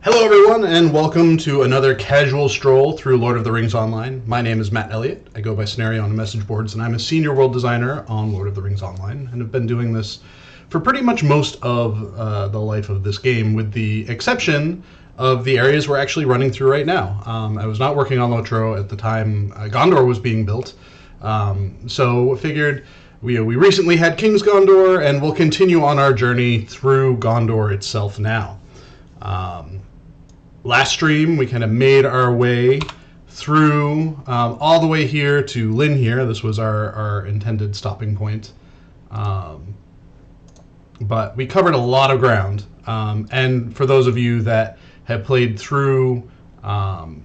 Hello everyone, and welcome to another casual stroll through Lord of the Rings Online. My name is Matt Elliott. I go by Scenario on the message boards, and I'm a senior world designer on Lord of the Rings Online, and have been doing this for pretty much most of the life of this game, with the exception of the areas we're actually running through right now. I was not working on Lotro at the time Gondor was being built, so figured we recently had King's Gondor, and we'll continue on our journey through Gondor itself now. Last stream, we kind of made our way through all the way here to Lynn here. This was our intended stopping point. But we covered a lot of ground. And for those of you that have played through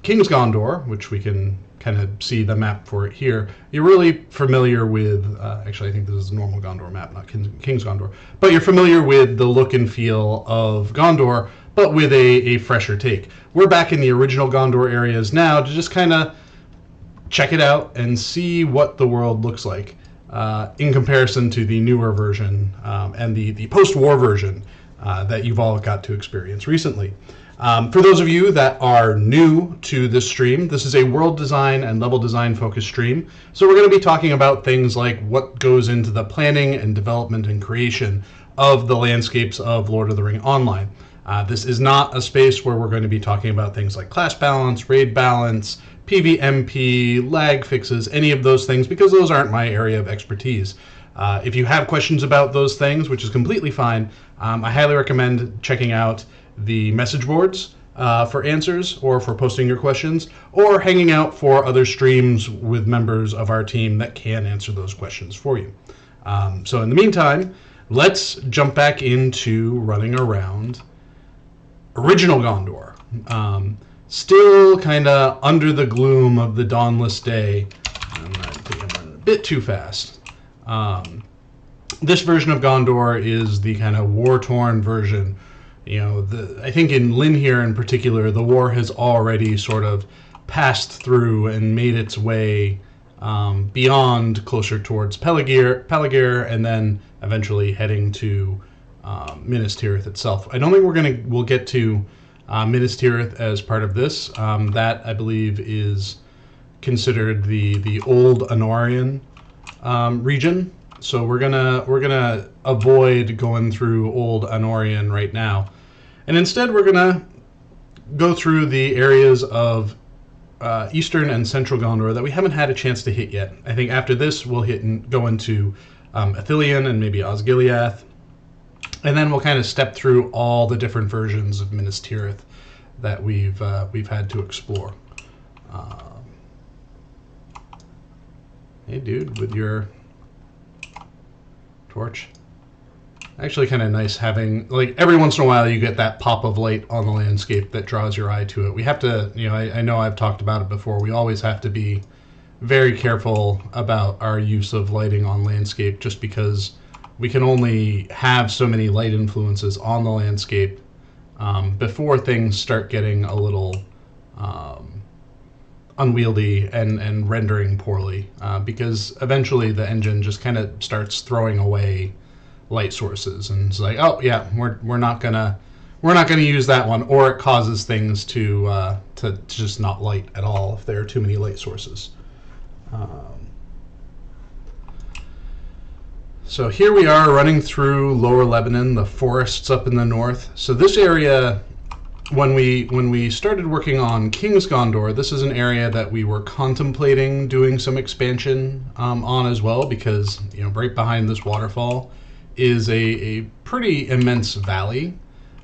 King's Gondor, which we can kind of see the map for it here, you're really familiar with, actually I think this is a normal Gondor map, not King's Gondor, but you're familiar with the look and feel of Gondor, but with a fresher take. We're back in the original Gondor areas now to just kind of check it out and see what the world looks like in comparison to the newer version and the post-war version that you've all got to experience recently. For those of you that are new to this stream, this is a world design and level design focused stream. So we're going to be talking about things like what goes into the planning and development and creation of the landscapes of Lord of the Ring Online. This is not a space where we're going to be talking about things like class balance, raid balance, PvMP, lag fixes, any of those things, because those aren't my area of expertise. If you have questions about those things, which is completely fine, I highly recommend checking out the message boards for answers or for posting your questions, or hanging out for other streams with members of our team that can answer those questions for you. So in the meantime, let's jump back into running around original Gondor. Still kind of under the gloom of the dawnless day. I think I'm running a bit too fast. This version of Gondor is the kind of war-torn version. You know, I think in Lynn here in particular, the war has already sort of passed through and made its way beyond, closer towards Peligir, and then eventually heading to Minas Tirith itself. I don't think we'll get to Minas Tirith as part of this. That I believe is considered the old Anorian region. So we're gonna avoid going through old Anorian right now, and instead we're gonna go through the areas of eastern and central Gondor that we haven't had a chance to hit yet. I think after this we'll go into Ithilien and maybe Osgiliath. And then we'll kind of step through all the different versions of Minas Tirith that we've had to explore. Hey, dude, with your torch. Actually, kind of nice having, like, every once in a while you get that pop of light on the landscape that draws your eye to it. We have to, you know, I know I've talked about it before. We always have to be very careful about our use of lighting on landscape, just because we can only have so many light influences on the landscape before things start getting a little unwieldy and rendering poorly, because eventually the engine just kind of starts throwing away light sources, and it's like, oh yeah, we're not gonna use that one, or it causes things to just not light at all if there are too many light sources. So here we are running through Lower Lebanon, the forests up in the north. So this area, when we started working on King's Gondor, this is an area that we were contemplating doing some expansion on as well, because, you know, right behind this waterfall is a pretty immense valley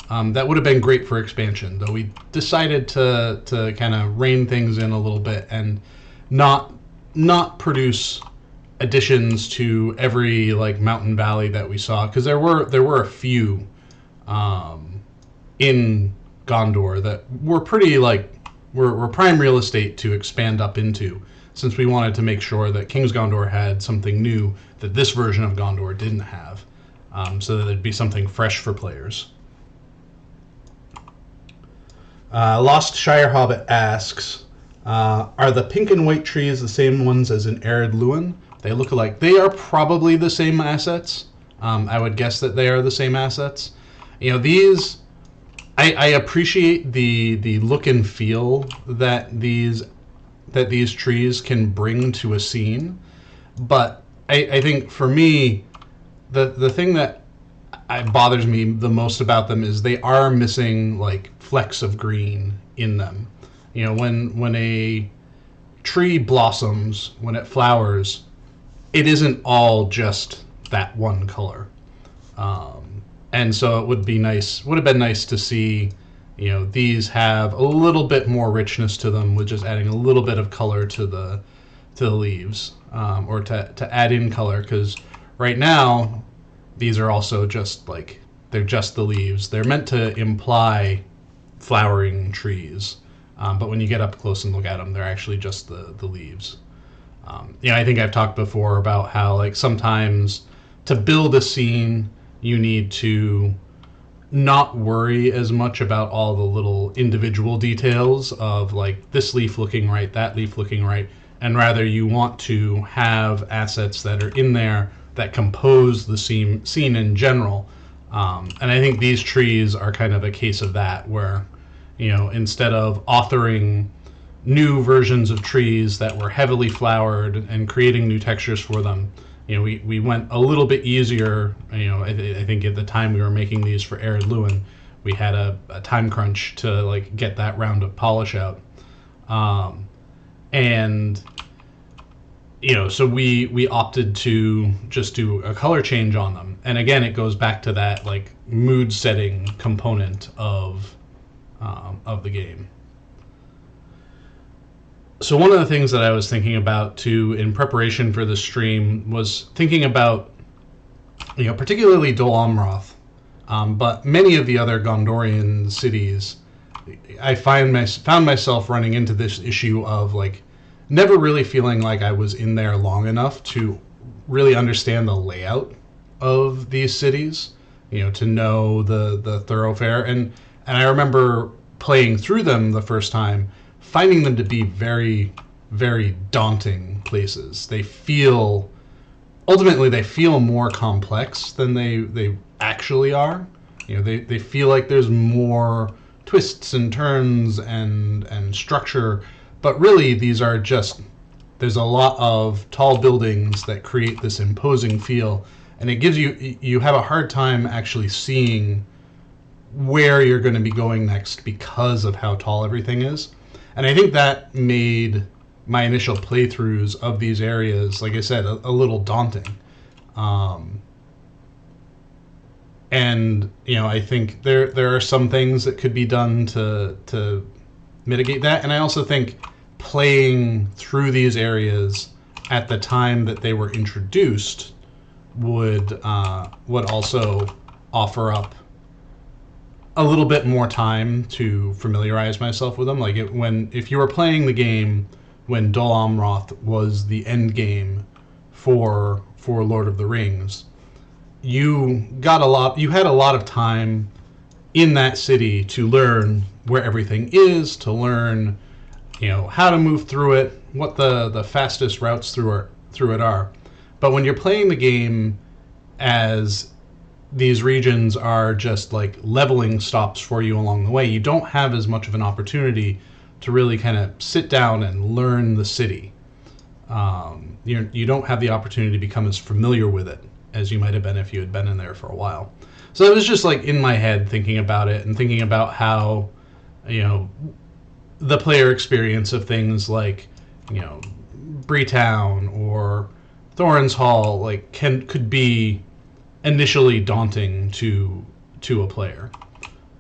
that would have been great for expansion, though we decided to kind of rein things in a little bit and not produce additions to every like mountain valley that we saw, because there were a few in Gondor that were pretty were prime real estate to expand up into, since we wanted to make sure that King's Gondor had something new that this version of Gondor didn't have, so that there'd be something fresh for players. Lost Shire Hobbit asks, are the pink and white trees the same ones as in Arid Luin? They look alike. They are probably the same assets. I would guess that they are the same assets. You know, these I appreciate the look and feel that these trees can bring to a scene, but I think for me, the thing that bothers me the most about them is they are missing like flecks of green in them. You know, when a tree blossoms, when it flowers, it isn't all just that one color. And so it would have been nice to see, you know, these have a little bit more richness to them with just adding a little bit of color to the leaves, or to add in color, because right now these are also just like, they're just the leaves. They're meant to imply flowering trees, but when you get up close and look at them, they're actually just the leaves. I think I've talked before about how like sometimes to build a scene, you need to not worry as much about all the little individual details of like this leaf looking right, that leaf looking right, and rather you want to have assets that are in there that compose the scene in general. And I think these trees are kind of a case of that, where, you know, instead of authoring new versions of trees that were heavily flowered and creating new textures for them, you know, we went a little bit easier. You know, I think at the time we were making these for Arid Lewin, we had a time crunch to like get that round of polish out, and you know, so we opted to just do a color change on them. And again, it goes back to that like mood setting component of the game. So one of the things that I was thinking about too in preparation for the stream was thinking about, you know, particularly Dol Amroth, but many of the other Gondorian cities. I found myself running into this issue of like never really feeling like I was in there long enough to really understand the layout of these cities, you know, to know the thoroughfare. And I remember playing through them the first time, finding them to be very, very daunting places. Ultimately they feel more complex than they actually are. You know, they feel like there's more twists and turns and structure, but really these are just, there's a lot of tall buildings that create this imposing feel, and it gives you have a hard time actually seeing where you're going to be going next because of how tall everything is. And I think that made my initial playthroughs of these areas, like I said, a little daunting. And you know, I think there are some things that could be done to mitigate that. And I also think playing through these areas at the time that they were introduced would also offer up a little bit more time to familiarize myself with them. Like if you were playing the game when Dol Amroth was the end game for Lord of the Rings, you had a lot of time in that city to learn where everything is, to learn, you know, how to move through it, what the fastest routes through it are. But when you're playing the game as these regions are just like leveling stops for you along the way, you don't have as much of an opportunity to really kind of sit down and learn the city. You don't have the opportunity to become as familiar with it as you might have been if you had been in there for a while. So it was just like in my head thinking about it and thinking about how, you know, the player experience of things like, you know, Breetown or Thorin's Hall like could be initially daunting to a player,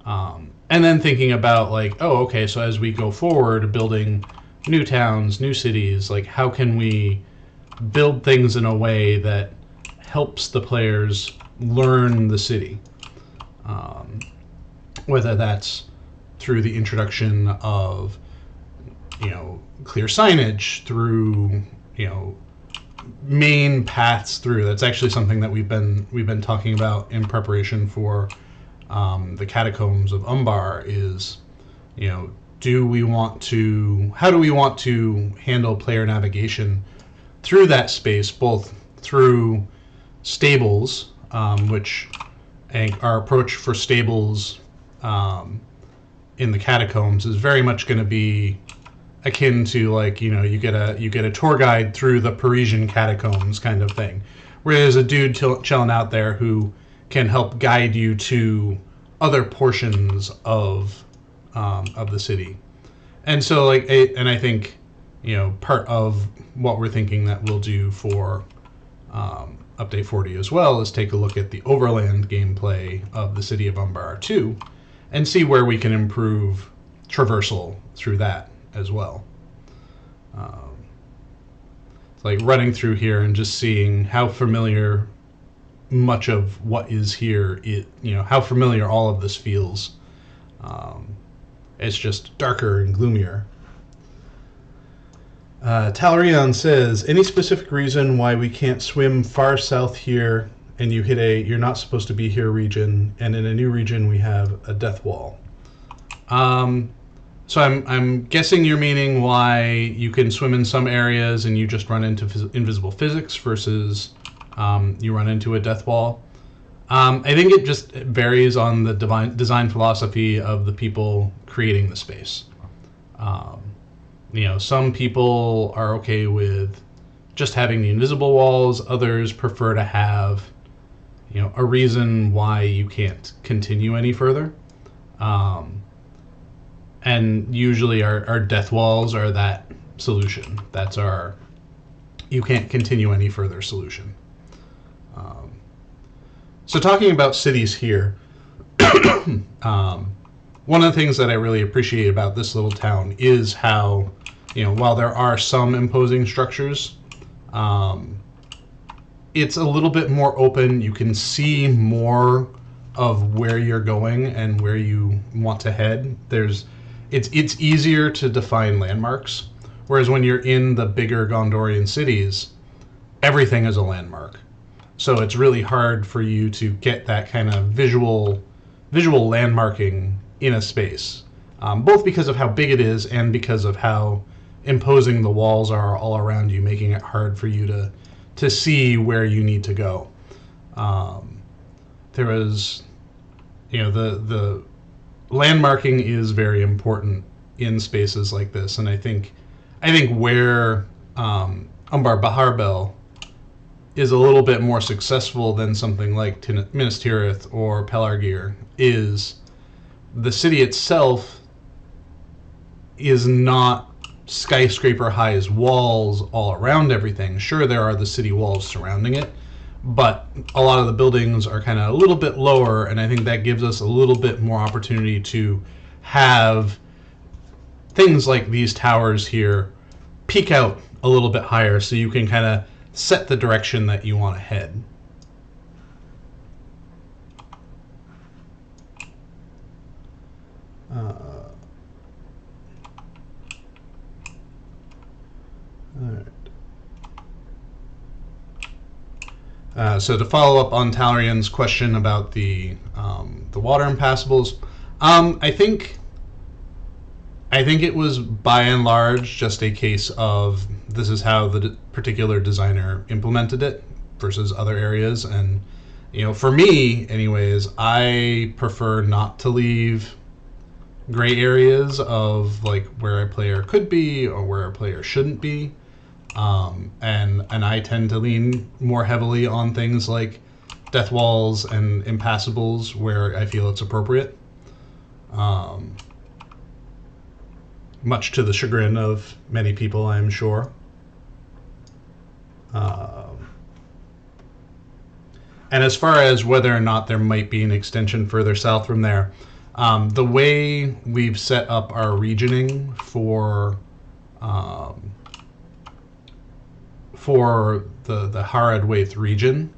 and then thinking about like, oh, okay, so as we go forward building new towns, new cities, like how can we build things in a way that helps the players learn the city, whether that's through the introduction of, you know, clear signage, through, you know, main paths through. That's actually something that we've been talking about in preparation for the Catacombs of Umbar. Is, you know, how do we want to handle player navigation through that space, both through stables, which I think our approach for stables in the catacombs is very much going to be akin to, like, you know, you get a tour guide through the Parisian catacombs kind of thing, where there's a dude chilling out there who can help guide you to other portions of the city. And so, like, and I think, you know, part of what we're thinking that we'll do for Update 40 as well is take a look at the overland gameplay of the City of Umbar 2 and see where we can improve traversal through that as well. It's like running through here and just seeing how familiar much of what is here, how familiar all of this feels. It's just darker and gloomier. Talarion says, any specific reason why we can't swim far south here and you hit a you're not supposed to be here region, and in a new region we have a death wall? So I'm guessing you're meaning why you can swim in some areas and you just run into invisible physics versus you run into a death wall. I think it just varies on the design philosophy of the people creating the space. Some people are okay with just having the invisible walls. Others prefer to have, a reason why you can't continue any further. And usually our death walls are that solution. That's our you can't continue any further solution. So talking about cities here, one of the things that I really appreciate about this little town is how, while there are some imposing structures, it's a little bit more open. You can see more of where you're going and where you want to head. It's easier to define landmarks, whereas when you're in the bigger Gondorian cities, everything is a landmark. So it's really hard for you to get that kind of visual landmarking in a space, both because of how big it is and because of how imposing the walls are all around you, making it hard for you to see where you need to go. There is, the landmarking is very important in spaces like this, and I think where Umbar Baharbel is a little bit more successful than something like Minas Tirith or Pelargir is the city itself is not skyscraper high walls all around everything. Sure, there are the city walls surrounding it, but a lot of the buildings are kind of a little bit lower, and I think that gives us a little bit more opportunity to have things like these towers here peek out a little bit higher so you can kind of set the direction that you want to head. All right. So to follow up on Talarian's question about the water impassables, I think it was by and large just a case of this is how the particular designer implemented it versus other areas. And, for me, anyways, I prefer not to leave gray areas of like where a player could be or where a player shouldn't be. And I tend to lean more heavily on things like death walls and impassables where I feel it's appropriate. Much to the chagrin of many people, I'm sure. And as far as whether or not there might be an extension further south from there, the way we've set up our regioning for the Haradwaith region,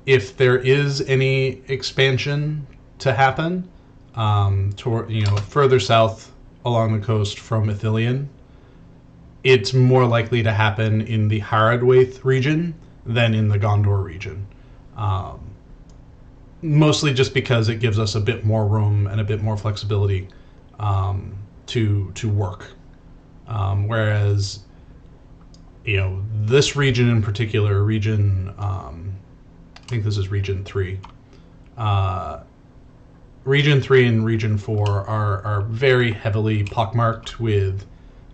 if there is any expansion to happen toward further south along the coast from Ithilien, it's more likely to happen in the Haradwaith region than in the Gondor region. Mostly just because it gives us a bit more room and a bit more flexibility to work. Whereas, this region in particular, I think this is region 3, Region 3 and Region 4 are very heavily pockmarked with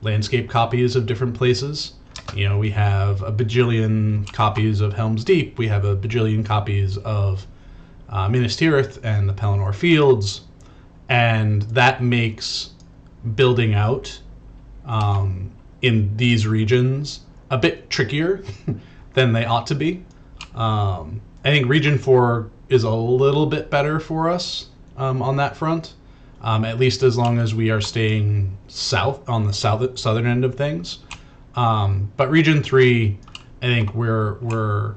landscape copies of different places. You know, we have a bajillion copies of Helm's Deep, we have a bajillion copies of Minas Tirith and the Pelennor Fields, and that makes building out in these regions a bit trickier than they ought to be. I think Region 4 is a little bit better for us on that front, at least as long as we are staying south on the southern end of things. But Region 3, I think we're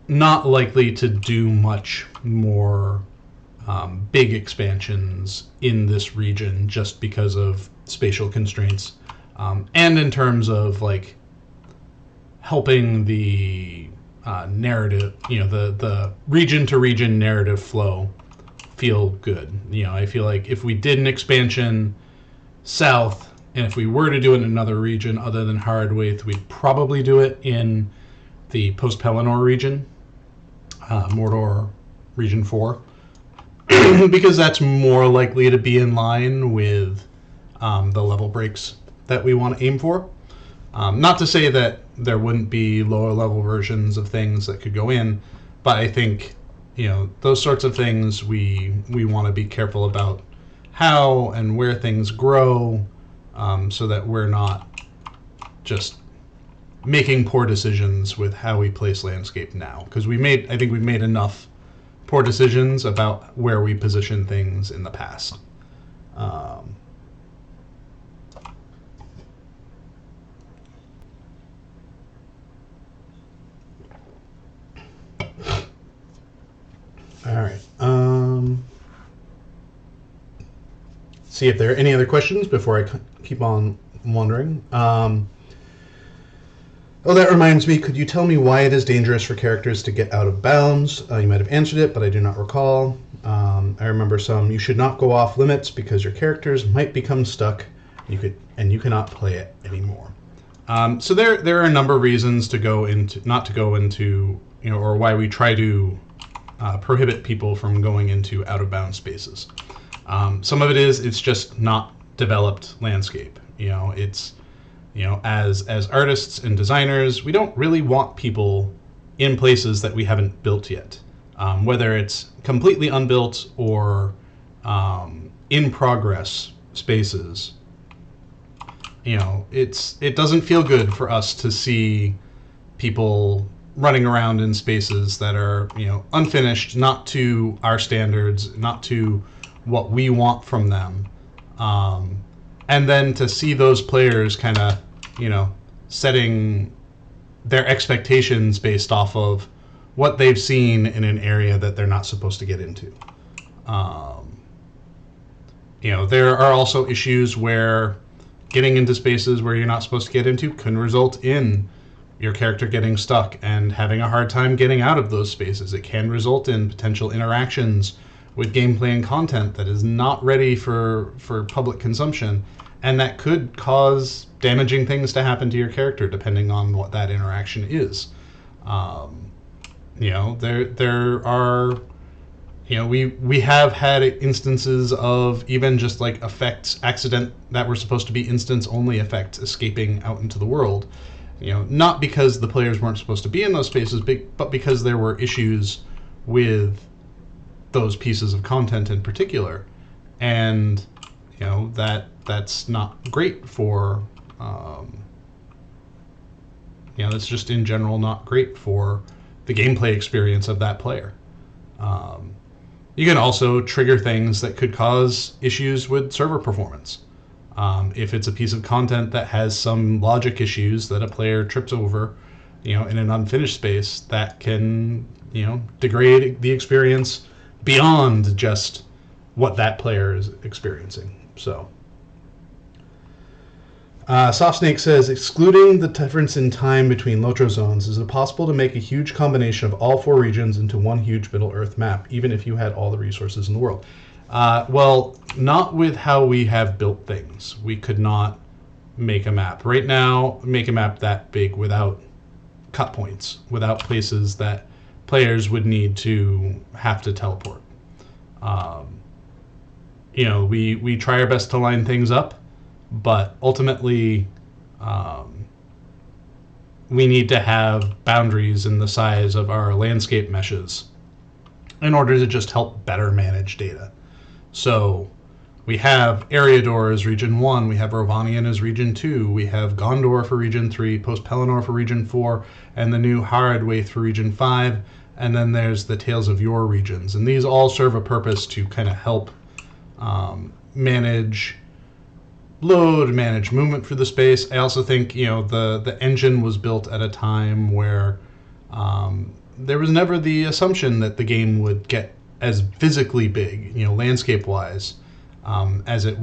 not likely to do much more big expansions in this region just because of spatial constraints, and in terms of like helping the narrative, you know, the region to region narrative flow feel good. You know, I feel like if we did an expansion south, and if we were to do it in another region other than Hardwaith, we'd probably do it in the post-Pelennor region, Mordor Region 4, because that's more likely to be in line with the level breaks that we want to aim for. Not to say that there wouldn't be lower level versions of things that could go in, but I think, you know, those sorts of things we want to be careful about how and where things grow, so that we're not just making poor decisions with how we place landscape now. Because I think we've made enough poor decisions about where we position things in the past. All right. See if there are any other questions before I keep on wandering. Oh, that reminds me. Could you tell me why it is dangerous for characters to get out of bounds? You might have answered it, but I do not recall. I remember you should not go off limits because your characters might become stuck. You cannot play it anymore. So there are a number of reasons not to go into, you know, or why we try to prohibit people from going into out of bounds spaces. Some of it's just not developed landscape. You know, it's, you know, as artists and designers, we don't really want people in places that we haven't built yet, whether it's completely unbuilt or in progress spaces. You know, it doesn't feel good for us to see people running around in spaces that are, you know, unfinished, not to our standards, not to what we want from them, and then to see those players kind of, you know, setting their expectations based off of what they've seen in an area that they're not supposed to get into. You know, there are also issues where getting into spaces where you're not supposed to get into can result in your character getting stuck and having a hard time getting out of those spaces. It can result in potential interactions with gameplay and content that is not ready for public consumption, and that could cause damaging things to happen to your character depending on what that interaction is. You know, there are, you know, we have had instances of even just like accident that were supposed to be instance only effects escaping out into the world. You know, not because the players weren't supposed to be in those spaces, but because there were issues with those pieces of content in particular, and you know that's not great for, you know, that's just in general not great for the gameplay experience of that player. You can also trigger things that could cause issues with server performance. If it's a piece of content that has some logic issues that a player trips over, you know, in an unfinished space, that can, you know, degrade the experience beyond just what that player is experiencing. So, Soft Snake says, excluding the difference in time between Lotro zones, is it possible to make a huge combination of all 4 regions into one huge Middle-earth map, even if you had all the resources in the world? Well, not with how we have built things. We could not make a map. Right now, make a map that big without cut points, without places that players would need to have to teleport. We try our best to line things up, but ultimately, we need to have boundaries in the size of our landscape meshes in order to just help better manage data. So we have Eriador as Region 1, we have Rovanian as Region 2, we have Gondor for Region 3, Post-Pelennor for Region 4, and the new Haradwaith for Region 5, and then there's the Tales of Yore regions. And these all serve a purpose to kind of help manage load, manage movement for the space. I also think, the engine was built at a time where there was never the assumption that the game would get as physically big, landscape-wise, as it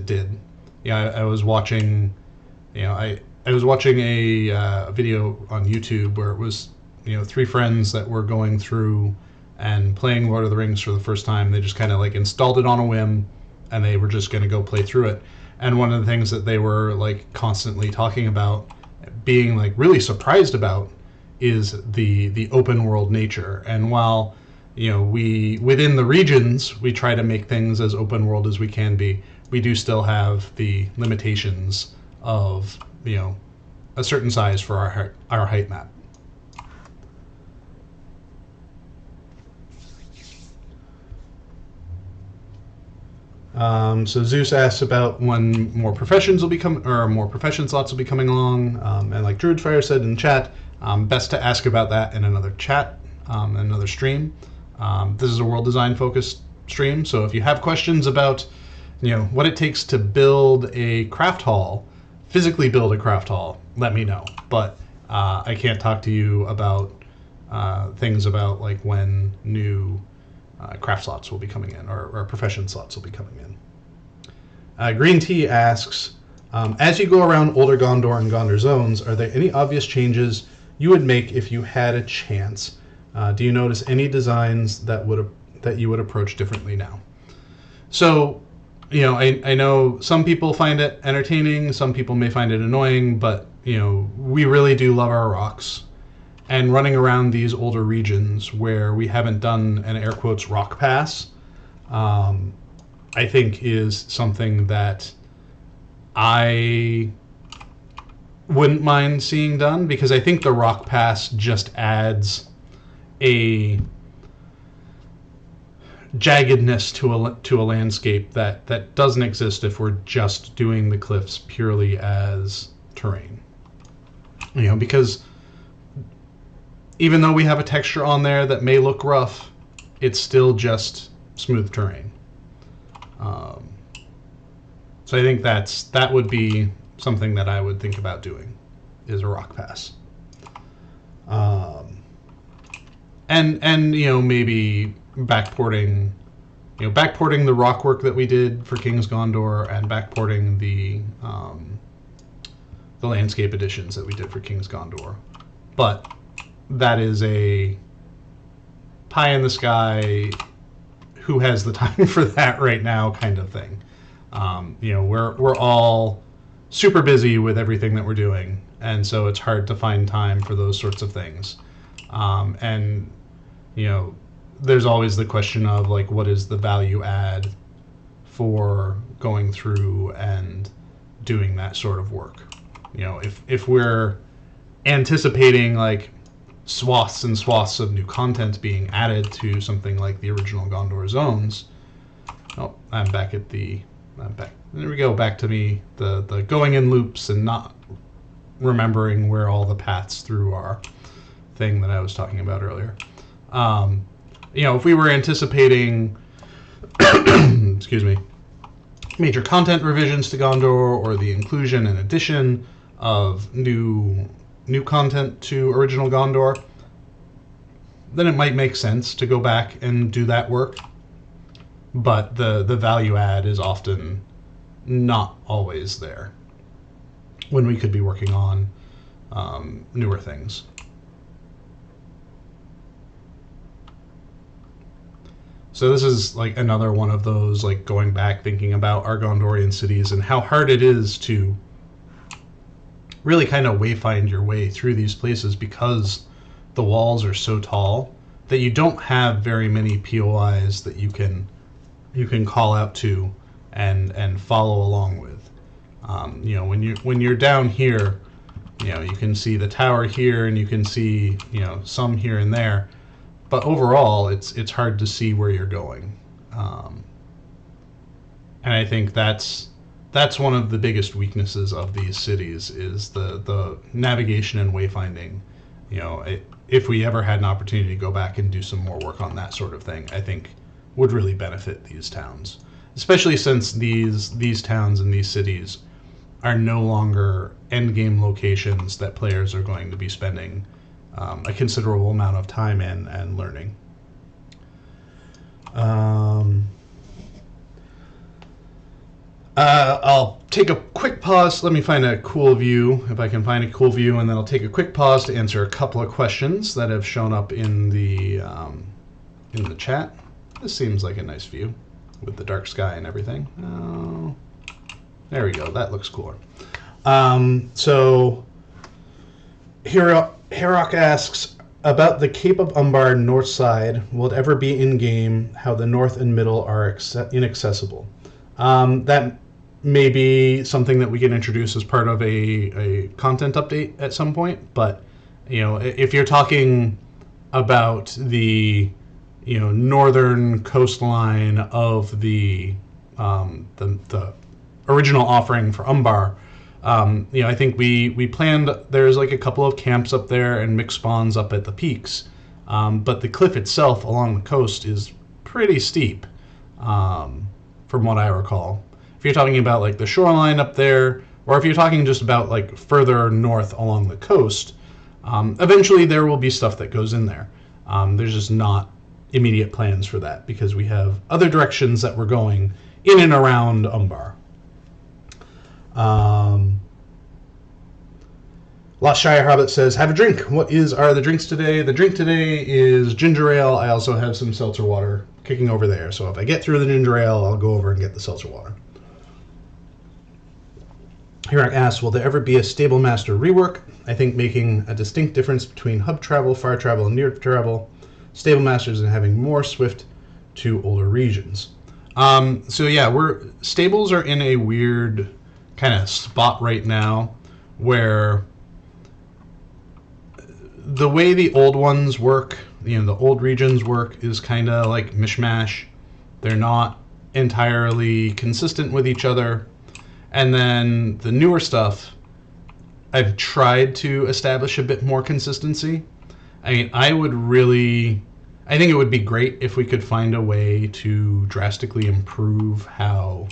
did. I was watching, I was watching a video on YouTube where it was, three friends that were going through and playing Lord of the Rings for the first time. They just kind of installed it on a whim, and they were just going to go play through it. And one of the things that they were constantly talking about, being really surprised about, is the open world nature. And while we within the regions we try to make things as open world as we can be, we do still have the limitations of a certain size for our height map. So Zeus asks about when more profession slots will be coming along, and like Druidfire said in chat, best to ask about that in another chat, another stream. This is a world design focused stream, so if you have questions about what it takes to build a craft hall, physically build a craft hall, let me know. But I can't talk to you about things about when new craft slots will be coming in, or profession slots will be coming in. Green Tea asks, as you go around older Gondor and Gondor zones, are there any obvious changes you would make if you had a chance? Do you notice any designs that you would approach differently now? So, I know some people find it entertaining, some people may find it annoying, but we really do love our rocks. And running around these older regions where we haven't done an air quotes rock pass, I think is something that I wouldn't mind seeing done, because I think the rock pass just adds a jaggedness to a landscape that doesn't exist if we're just doing the cliffs purely as terrain. Because even though we have a texture on there that may look rough, it's still just smooth terrain. So I think that would be something that I would think about doing, is a rock pass. And maybe backporting the rock work that we did for King's Gondor, and backporting the landscape additions that we did for King's Gondor. But that is a pie in the sky, who has the time for that right now kind of thing. We're all super busy with everything that we're doing, and so it's hard to find time for those sorts of things. And there's always the question of what is the value add for going through and doing that sort of work. If we're anticipating swaths and swaths of new content being added to something like the original Gondor zones. Oh, I'm back. There we go. Back to me. The going in loops and not remembering where all the paths through are. Thing that I was talking about earlier. If we were anticipating, excuse me, major content revisions to Gondor, or the inclusion and addition of new content to original Gondor, then it might make sense to go back and do that work. But the value add is often not always there when we could be working on newer things. So this is another one of those going back, thinking about our Gondorian cities and how hard it is to really kind of wayfind your way through these places, because the walls are so tall that you don't have very many POIs that you can call out to and follow along with. You know, when you're down here, you know, you can see the tower here and you can see, you know, some here and there, but overall it's hard to see where you're going. And I think that's one of the biggest weaknesses of these cities is the navigation and wayfinding. You know, if we ever had an opportunity to go back and do some more work on that sort of thing, I think would really benefit these towns, especially since these towns and these cities are no longer end game locations that players are going to be spending a considerable amount of time in and learning. I'll take a quick pause. Let me find a cool view, if I can find a cool view, and then I'll take a quick pause to answer a couple of questions that have shown up in the chat. This seems like a nice view with the dark sky and everything. Oh, there we go. That looks cooler. So Herok asks about the Cape of Umbar north side. Will it ever be in game? How the north and middle are inaccessible? That may be something that we can introduce as part of a content update at some point. But you know, if you're talking about the northern coastline of the original offering for Umbar, you know, I think we planned. There's like a couple of camps up there and mixed spawns up at the peaks, but the cliff itself along the coast is pretty steep, from what I recall. If you're talking about like the shoreline up there, or if you're talking just about like further north along the coast, eventually there will be stuff that goes in there. There's just not immediate plans for that because we have other directions that we're going in and around Umbar. Lost Shire Hobbit says, have a drink. What are the drinks today? The drink today is ginger ale. I also have some seltzer water kicking over there. So if I get through the ginger ale, I'll go over and get the seltzer water. Hirak asks, will there ever be a Stable Master rework? I think making a distinct difference between hub travel, far travel, and near travel, Stable Masters, and having more swift to older regions. So yeah, stables are in a weird kind of spot right now where the way the old ones work, you know, the old regions work is kind of like mishmash. They're not entirely consistent with each other. And then the newer stuff, I've tried to establish a bit more consistency. I mean, I think it would be great if we could find a way to drastically improve how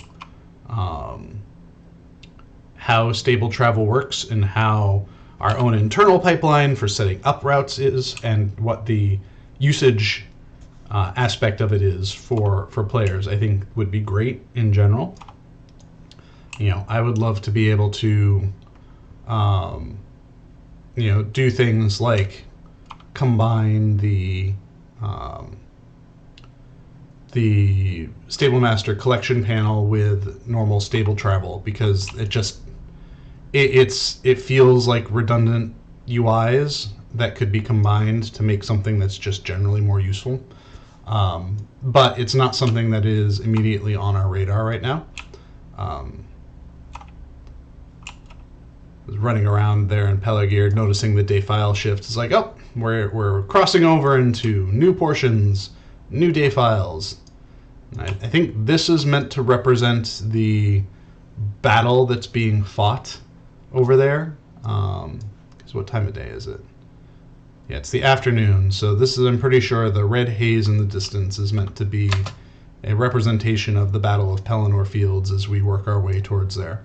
stable travel works and how our own internal pipeline for setting up routes is, and what the usage aspect of it is for players. I think would be great in general. You know, I would love to be able to, you know, do things like combine the Stable Master collection panel with normal stable travel, because it feels like redundant UIs that could be combined to make something that's just generally more useful. But it's not something that is immediately on our radar right now. I was running around there in Pelargir, noticing the day file shift. It's like, oh, we're crossing over into new portions, new day files. I think this is meant to represent the battle that's being fought over there. Because what time of day is it? Yeah, it's the afternoon. So this is, I'm pretty sure, the red haze in the distance is meant to be a representation of the Battle of Pelennor Fields as we work our way towards there.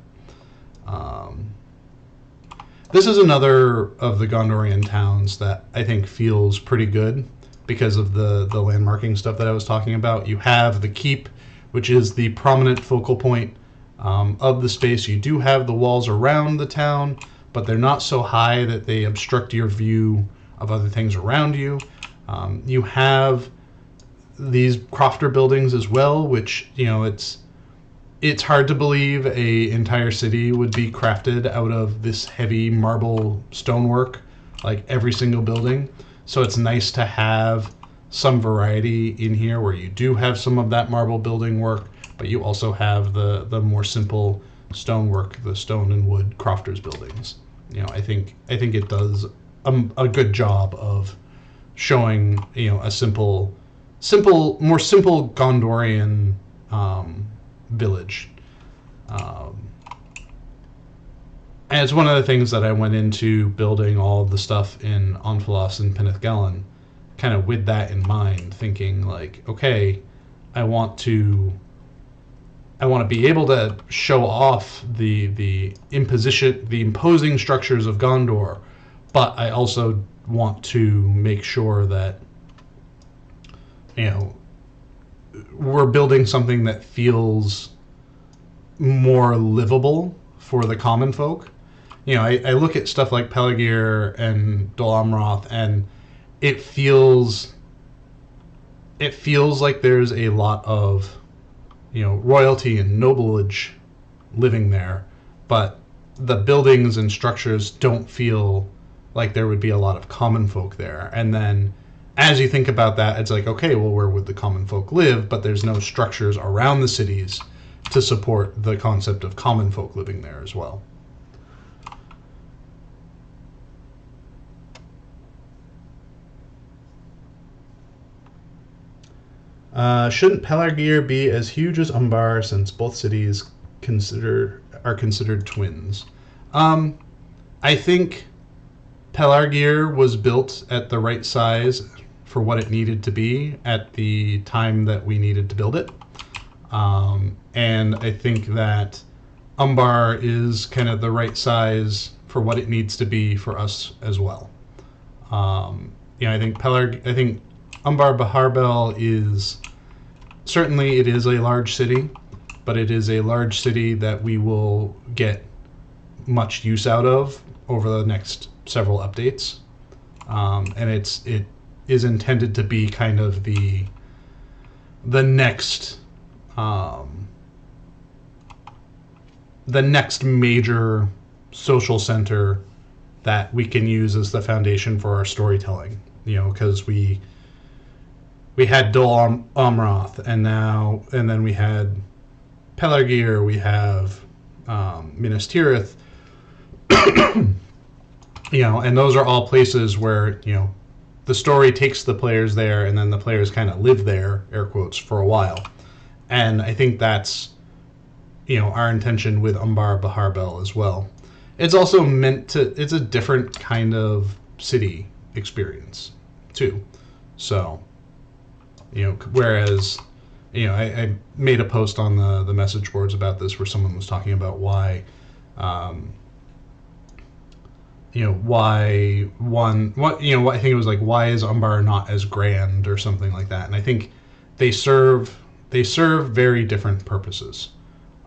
This is another of the Gondorian towns that I think feels pretty good because of the landmarking stuff that I was talking about. You have the keep, which is the prominent focal point of the space. You do have the walls around the town, but they're not so high that they obstruct your view of other things around you. You have these crofter buildings as well, which, you know, it's hard to believe a entire city would be crafted out of this heavy marble stonework, like every single building. So it's nice to have some variety in here where you do have some of that marble building work, but you also have the more simple stonework, the stone and wood crofters buildings. I think it does a good job of showing a more simple Gondorian village. And it's one of the things that I went into building all of the stuff in Onphalos and Penethgelen, kind of with that in mind, thinking like, okay, I want to be able to show off the imposing structures of Gondor, but I also want to make sure that we're building something that feels more livable for the common folk. I look at stuff like Pelargir and Dol Amroth, and it feels like there's a lot of royalty and nobilage living there, but the buildings and structures don't feel like there would be a lot of common folk there. And then as you think about that, it's like, okay, well, where would the common folk live? But there's no structures around the cities to support the concept of common folk living there as well. Shouldn't Pelargir be as huge as Umbar, since both cities are considered twins? I think Pelargir was built at the right size for what it needed to be at the time that we needed to build it. And I think that Umbar is kind of the right size for what it needs to be for us as well. I think Umbar Baharbel is certainly, it is a large city, but it is a large city that we will get much use out of over the next several updates, and it is intended to be kind of the next major social center that we can use as the foundation for our storytelling. Because we had Dol Amroth, and then we had Pelargir, we have Minas Tirith, and those are all places where the story takes the players there, and then the players kind of live there, air quotes, for a while. And I think that's our intention with Umbar Baharbel as well. It's also it's a different kind of city experience too. So whereas I made a post on the message boards about this where someone was talking about why I think it was like, why is Umbar not as grand or something like that? And I think they serve very different purposes,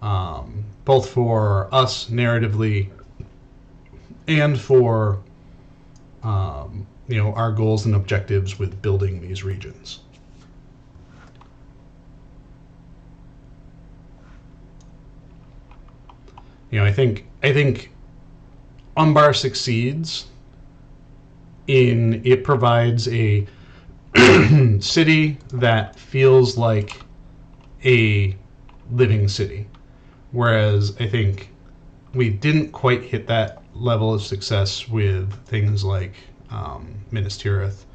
both for us narratively and for our goals and objectives with building these regions. I think Umbar succeeds in it provides a city that feels like a living city, whereas I think we didn't quite hit that level of success with things like Minas Tirith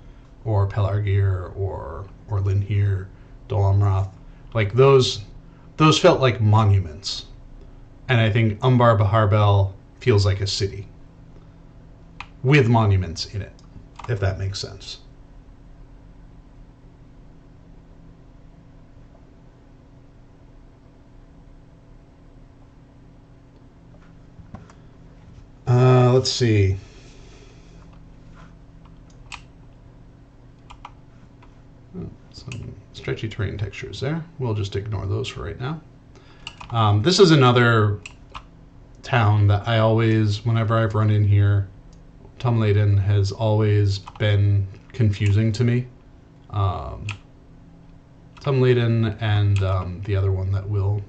or Pelargir or Linhir, Dol Amroth. Like those felt like monuments. And I think Umbar Baharbel feels like a city with monuments in it, if that makes sense. Let's see. Some stretchy terrain textures there. We'll just ignore those for right now. This is another town that I always, whenever I've run in here, Tumladen has always been confusing to me. Tumladen and the other one that we'll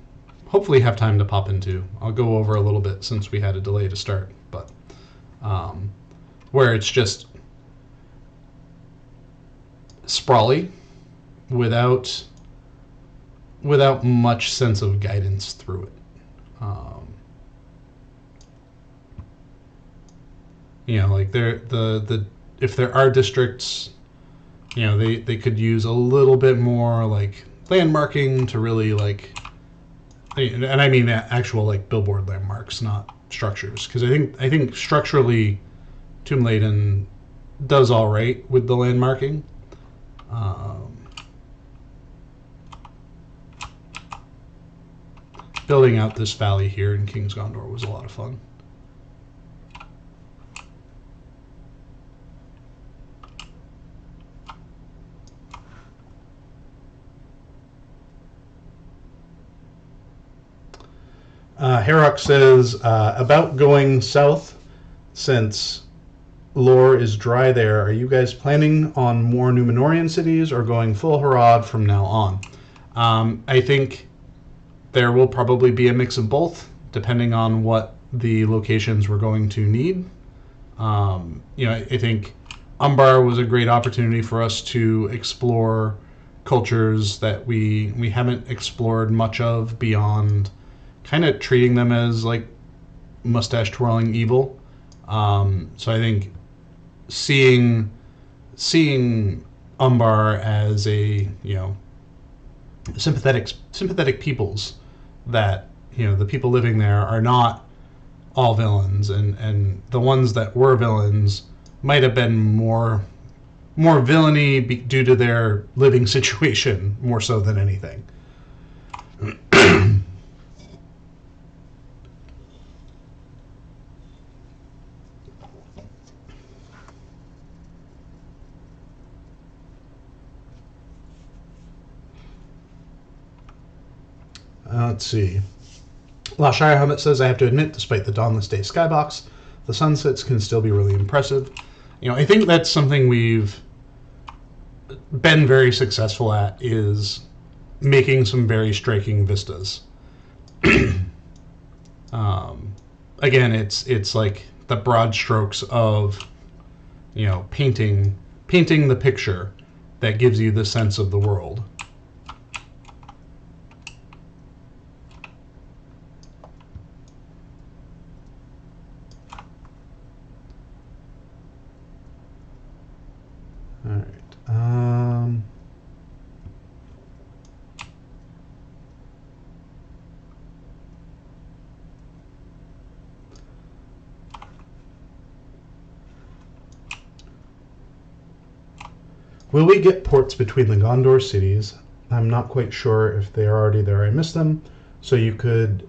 hopefully have time to pop into. I'll go over a little bit since we had a delay to start, but where it's just sprawly, without much sense of guidance through it. Like the if there are districts, they could use a little bit more like landmarking to really like, and I mean actual like billboard landmarks, not structures, because I think structurally Tomb Laden does all right with the landmarking. Building out this valley here in King's Gondor was a lot of fun. Herok says, about going south, since lore is dry there, are you guys planning on more Numenorian cities or going full Harad from now on? I think there will probably be a mix of both, depending on what the locations we're going to need. I think Umbar was a great opportunity for us to explore cultures that we haven't explored much of beyond kind of treating them as like mustache twirling evil. So I think seeing Umbar as a sympathetic peoples, that the people living there are not all villains, and the ones that were villains might have been more villainy due to their living situation more so than anything. Let's see. Last Shire Helmet says, I have to admit, despite the Dawnless Day skybox, the sunsets can still be really impressive. I think that's something we've been very successful at, is making some very striking vistas. Again, it's like the broad strokes of painting the picture that gives you the sense of the world. All right. Will we get ports between the Gondor cities? I'm not quite sure if they are already there. I missed them. So you could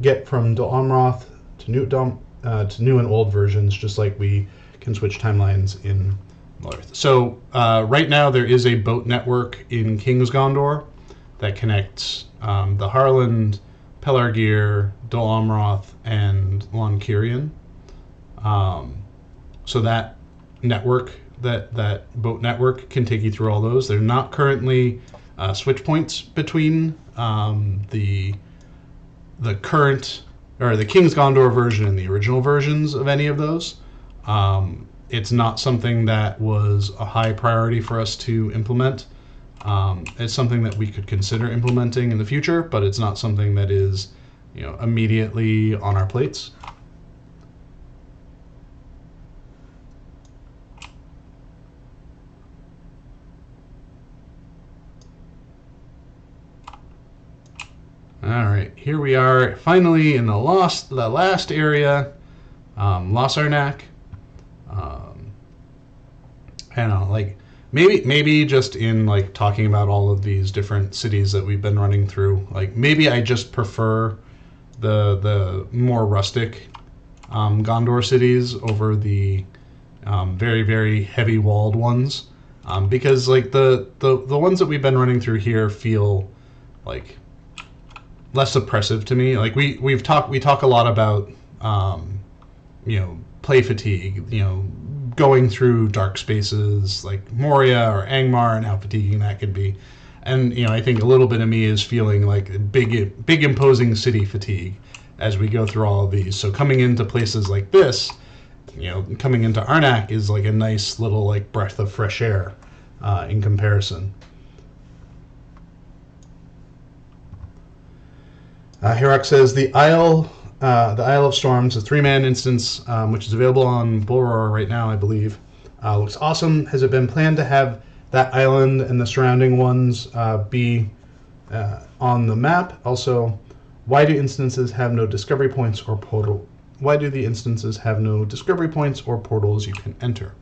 get from Dol Amroth to new and old versions, just like we can switch timelines in North. So right now there is a boat network in King's Gondor that connects the Harland, Pelargir, Dol Amroth, and Lon Kirion. So that network, that boat network, can take you through all those. They're not currently switch points between the current, or the King's Gondor version and the original versions of any of those. It's not something that was a high priority for us to implement. It's something that we could consider implementing in the future, but it's not something that is, immediately on our plates. All right, here we are finally in the last area, Los Arnak. I don't know, like maybe just in like talking about all of these different cities that we've been running through, like maybe I just prefer the more rustic Gondor cities over the very, very heavy walled ones, because like the ones that we've been running through here feel like less oppressive to me. Like we talk a lot about play fatigue, going through dark spaces like Moria or Angmar and how fatiguing that could be. And I think a little bit of me is feeling like big imposing city fatigue as we go through all of these. So coming into places like this, coming into Arnak is like a nice little like breath of fresh air in comparison. Herox says the Isle of Storms, a 3-man instance, which is available on Bullroar right now, I believe. Looks awesome. Has it been planned to have that island and the surrounding ones be on the map? Also, why do instances have no discovery points or portal? Why do the instances have no discovery points or portals you can enter?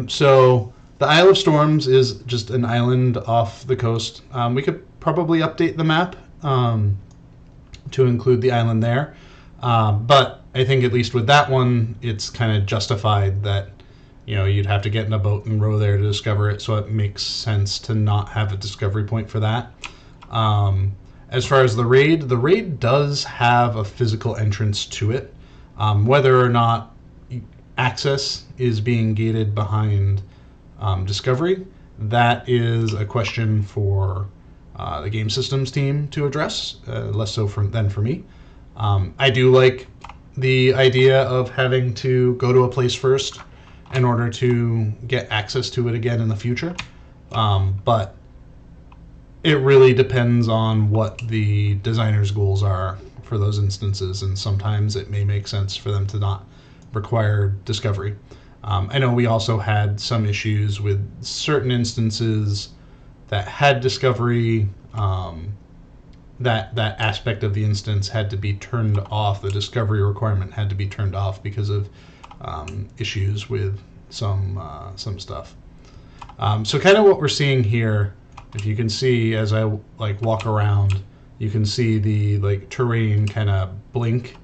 So the Isle of Storms is just an island off the coast. We could probably update the map to include the island there. But I think at least with that one, it's kind of justified that you'd have to get in a boat and row there to discover it, so it makes sense to not have a discovery point for that. As far as the raid does have a physical entrance to it. Whether or not access is being gated behind discovery, that is a question for the game systems team to address, less so than for me. I do like the idea of having to go to a place first in order to get access to it again in the future, but it really depends on what the designer's goals are for those instances, and sometimes it may make sense for them to not require discovery. I know we also had some issues with certain instances that had discovery, that aspect of the instance had to be turned off. The discovery requirement had to be turned off because of issues with some stuff. So kind of what we're seeing here, if you can see as I walk around, you can see the terrain kind of blink.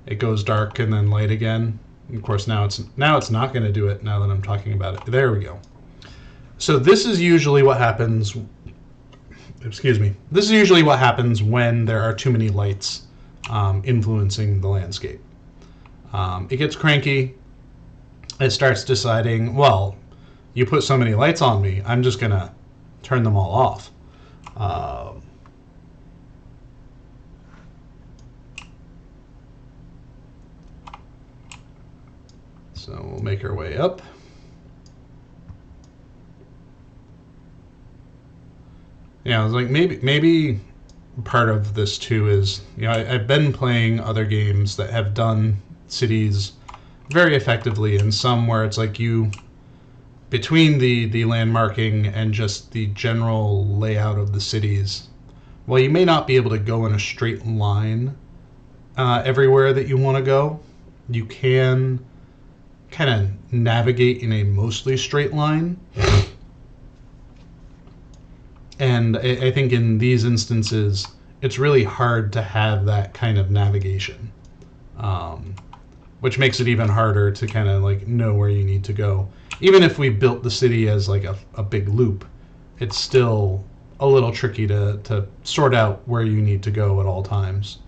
It goes dark and then light again. And of course now it's not going to do it now that I'm talking about it. There we go. So this is usually what happens. Excuse me. This is usually what happens when there are too many lights influencing the landscape. It gets cranky. It starts deciding, well, you put so many lights on me, I'm just going to turn them all off. So we'll make our way up. Yeah, it's like maybe part of this too is, I've been playing other games that have done cities very effectively, and some where it's like between the landmarking and just the general layout of the cities, while you may not be able to go in a straight line everywhere that you want to go, you can kind of navigate in a mostly straight line. And I think in these instances, it's really hard to have that kind of navigation, which makes it even harder to kind of know where you need to go. Even if we built the city as a big loop, it's still a little tricky to sort out where you need to go at all times.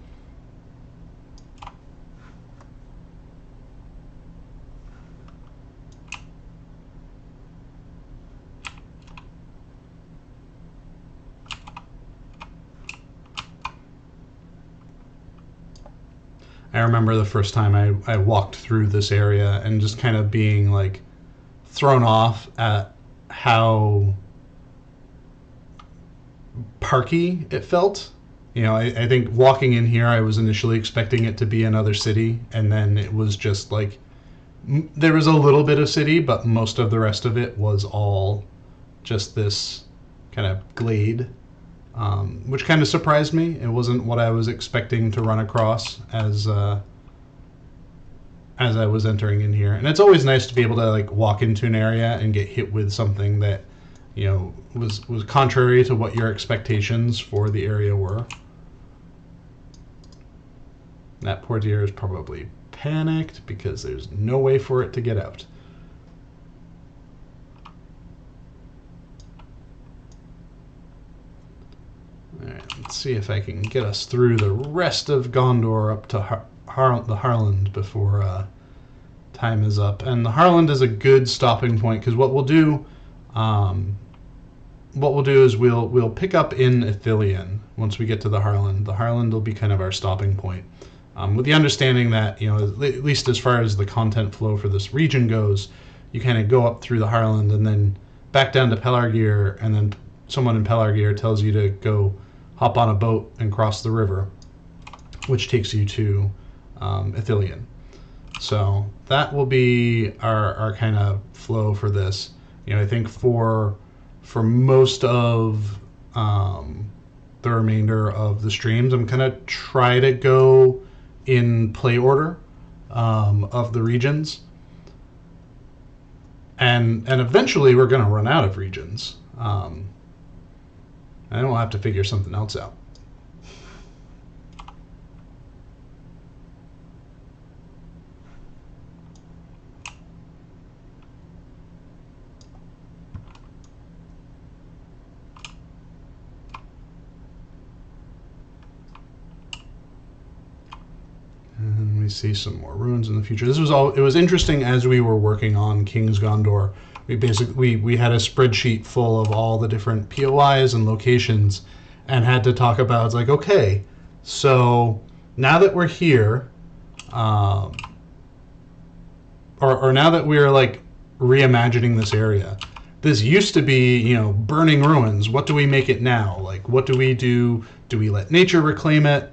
I remember the first time I walked through this area and just kind of being thrown off at how parky it felt. I think walking in here, I was initially expecting it to be another city, and then it was just there was a little bit of city, but most of the rest of it was all just this kind of glade. Which kind of surprised me. It wasn't what I was expecting to run across as I was entering in here. And it's always nice to be able to walk into an area and get hit with something that was contrary to what your expectations for the area were. That poor deer is probably panicked because there's no way for it to get out. Alright, let's see if I can get us through the rest of Gondor up to the Harland before time is up. And the Harland is a good stopping point, because what we'll do is we'll pick up in Ithilien once we get to the Harland. The Harland will be kind of our stopping point, with the understanding that at least as far as the content flow for this region goes, you kind of go up through the Harland and then back down to Pelargir, and then someone in Pelargir tells you to go hop on a boat and cross the river, which takes you to Ithilien. So that will be our kind of flow for this. I think for most of the remainder of the streams, I'm gonna try to go in play order of the regions, and eventually we're gonna run out of regions. And we'll have to figure something else out. And we see some more ruins in the future. This was all. It was interesting as we were working on King's Gondor. We had a spreadsheet full of all the different POIs and locations, and had to talk about. It's like, okay, so now that we're here, or now that we're like reimagining this area, this used to be burning ruins. What do we make it now? Like, what do we do? Do we let nature reclaim it,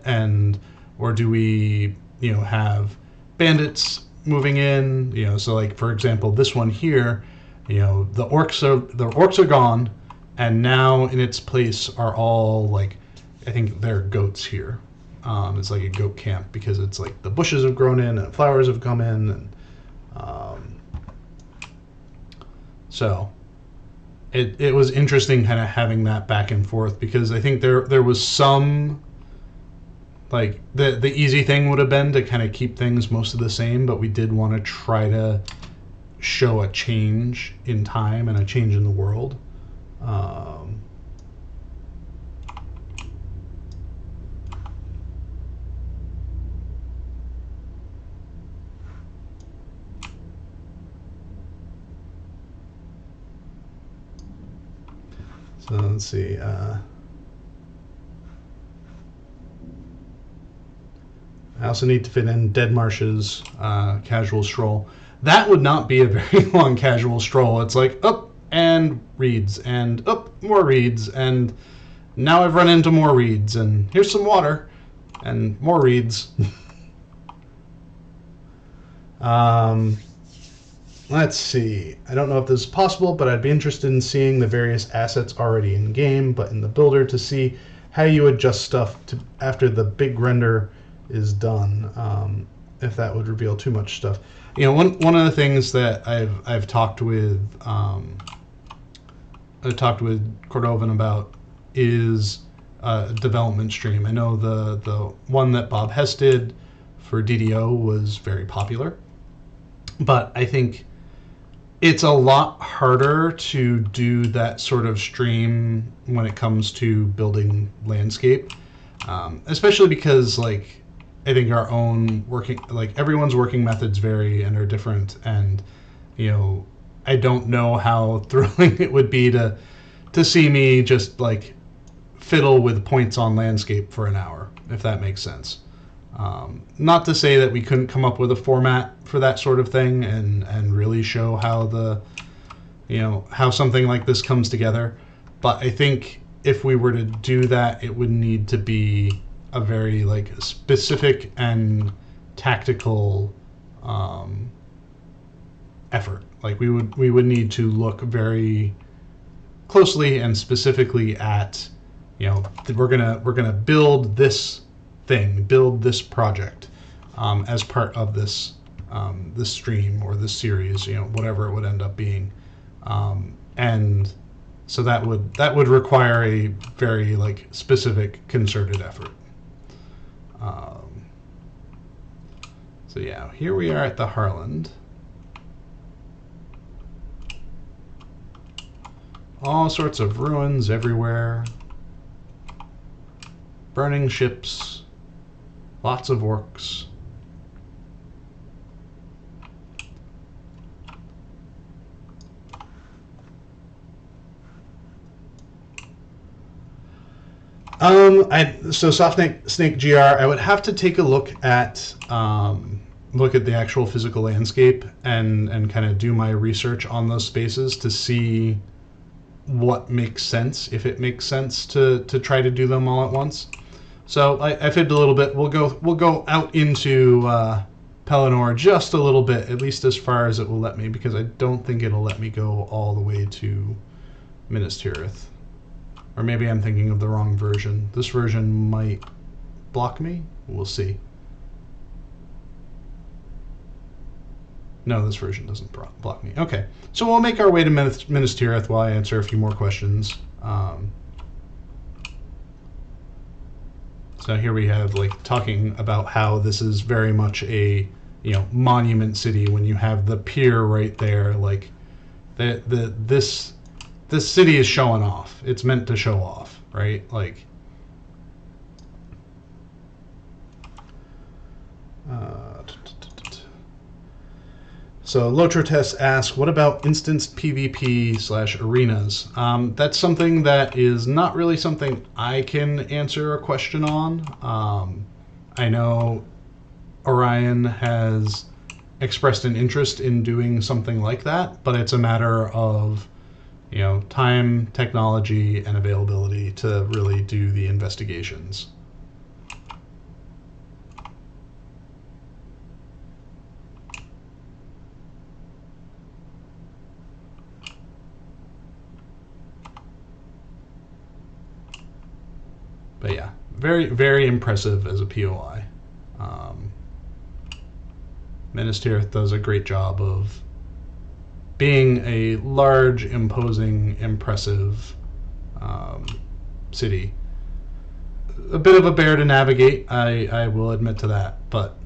or do we have bandits moving in? So like, for example, this one here, the orcs are gone, and now in its place are all, like, I think they're goats here. It's like a goat camp because it's like the bushes have grown in and flowers have come in, and so it was interesting kind of having that back and forth, because I think there was some, like, the easy thing would have been to kind of keep things most of the same, but we did want to try to show a change in time and a change in the world. So let's see. I also need to fit in Dead Marsh's casual stroll. That would not be a very long casual stroll. It's like, up and reeds, and up more reeds, and now I've run into more reeds, and here's some water, and more reeds. Let's see. I don't know if this is possible, but I'd be interested in seeing the various assets already in game, but in the builder, to see how you adjust stuff after the big render is done. If that would reveal too much stuff. One of the things that I've talked with Cordovan about is a development stream. I know the one that Bob Hess did for DDO was very popular, but I think it's a lot harder to do that sort of stream when it comes to building landscape, especially because, like, I think our own working, like, everyone's working methods vary and are different, and I don't know how thrilling it would be to see me just like fiddle with points on landscape for an hour, if that makes sense. Not to say that we couldn't come up with a format for that sort of thing and really show how how something like this comes together, but I think if we were to do that, it would need to be a very, like, specific and tactical effort. Like, we would need to look very closely and specifically at, we're gonna build this thing, build this project as part of this this stream or this series, whatever it would end up being, and so that would require a very, like, specific concerted effort. So yeah, here we are at the Harland. All sorts of ruins everywhere. Burning ships. Lots of orcs. So Soft Snake GR, I would have to take a look at the actual physical landscape and kind of do my research on those spaces to see what makes sense, if it makes sense to try to do them all at once. So I fibbed a little bit. We'll go out into Pelennor just a little bit, at least as far as it will let me, because I don't think it'll let me go all the way to Minas Tirith. Or maybe I'm thinking of the wrong version. This version might block me. We'll see. No, this version doesn't block me. Okay, so we'll make our way to Minas Tirith while I answer a few more questions. So here we have talking about how this is very much a monument city when you have the pier right there. Like this city is showing off. It's meant to show off, right? Like. So Lotrotes asks, what about instance PvP/arenas? That's something that is not really something I can answer a question on. I know Orion has expressed an interest in doing something like that, but it's a matter of time, technology, and availability to really do the investigations. But yeah, very, very impressive as a POI. Minas Tirith does a great job of being a large, imposing, impressive city. A bit of a bear to navigate, I will admit to that, but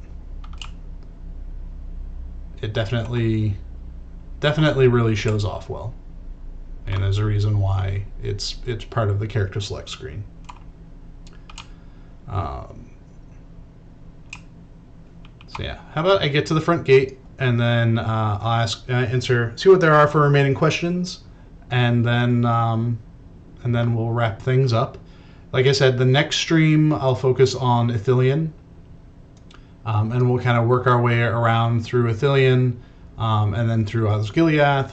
it definitely really shows off well. And there's a reason why it's part of the character select screen. So yeah, how about I get to the front gate and then I'll see what there are for remaining questions, and then we'll wrap things up. Like I said, the next stream I'll focus on Ithilien, and we'll kind of work our way around through Ithilien, and then through Osgiliath,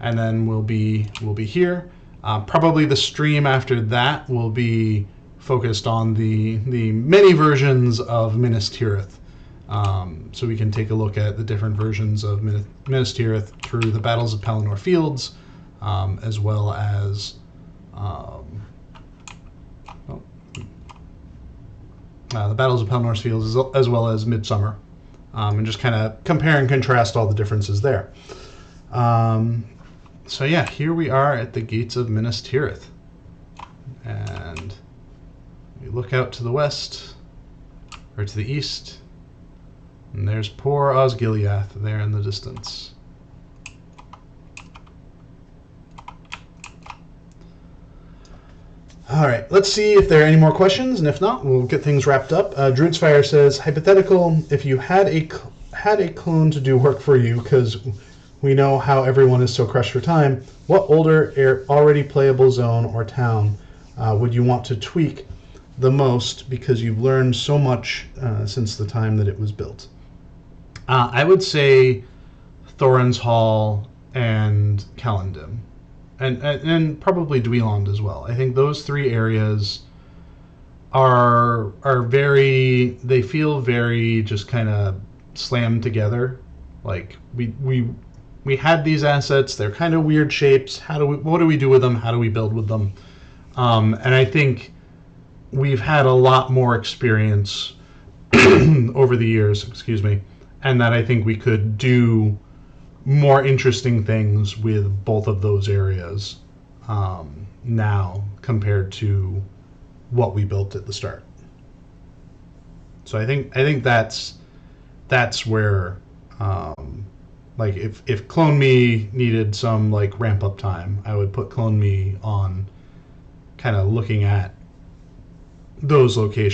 and then we'll be here. Probably the stream after that will be focused on the many versions of Minas Tirith, so we can take a look at the different versions of Minas Tirith through the Battles of Pelennor Fields, as well as the Battles of Pelennor Fields, as well as Midsummer, and just kind of compare and contrast all the differences there. So yeah, here we are at the gates of Minas Tirith, and we look out to the west, or to the east, and there's poor Osgiliath there in the distance. All right, let's see if there are any more questions, and if not, we'll get things wrapped up. Druid's Fire says, hypothetical, if you had a clone to do work for you, because we know how everyone is so crushed for time, what older, already playable zone or town would you want to tweak the most, because you've learned so much since the time that it was built? I would say Thorin's Hall and Calendim, and probably Dweland as well. I think those three areas are very, they feel very just kind of slammed together. Like we had these assets, they're kind of weird shapes. What do we do with them? How do we build with them? And I think we've had a lot more experience over the years, and that I think we could do more interesting things with both of those areas now compared to what we built at the start. So I think that's where like if Clone Me needed some like ramp up time, I would put Clone Me on kind of looking at those locations